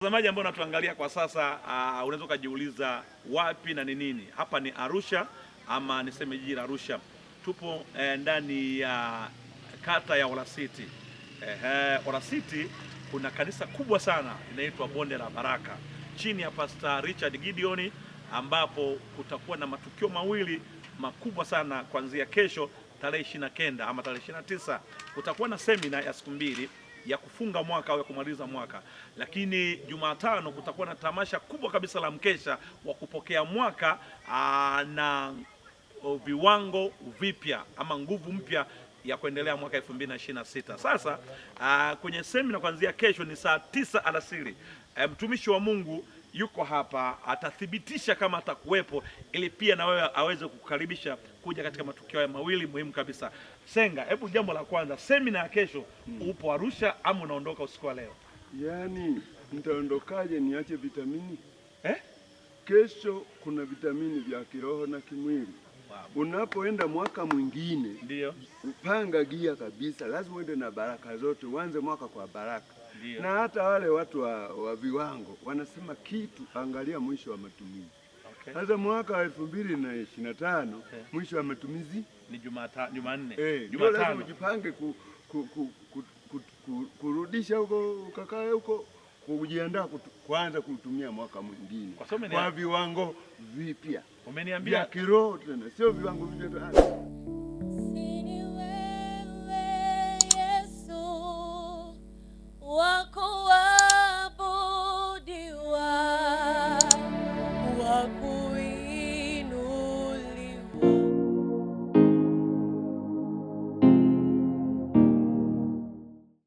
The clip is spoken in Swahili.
Watazamaji ambao natuangalia kwa sasa, unaweza kujiuliza wapi na ni nini. Hapa ni Arusha ama niseme jiji la Arusha. Tupo ndani ya kata ya Olasiti. Olasiti kuna kanisa kubwa sana inaitwa Bonde la Baraka chini ya Pastor Richard Gideon, ambapo kutakuwa na matukio mawili makubwa sana kuanzia kesho tarehe 29 ama tarehe 29. Kutakuwa na semina ya siku mbili ya kufunga mwaka au ya kumaliza mwaka, lakini Jumatano kutakuwa na tamasha kubwa kabisa la mkesha wa kupokea mwaka na viwango vipya ama nguvu mpya ya kuendelea mwaka 2026. Sasa kwenye semina kuanzia kesho ni saa 9 alasiri. Mtumishi wa Mungu yuko hapa, atathibitisha kama atakuwepo, ili pia na wewe aweze kukukaribisha kuja katika matukio ya mawili muhimu kabisa. Senga, hebu jambo la kwanza, semina ya kesho, upo Arusha ama unaondoka usiku wa leo? Yaani nitaondokaje niache vitamini? Kesho kuna vitamini vya kiroho na kimwili. Wow. Unapoenda mwaka mwingine, ndio upanga gia kabisa, lazima uende na baraka zote, uanze mwaka kwa baraka. Ndiyo. Na hata wale watu wa viwango wanasema kitu, angalia mwisho wa matumizi. Sasa mwaka wa 2025 mwisho wa matumizi ni Jumanne. Jumatano lazima ujipange kurudisha huko, ukakae huko, kujiandaa kuanza kutumia mwaka mwingine kwa viwango vipya. Umeniambia kiroho tena, sio viwango vipya.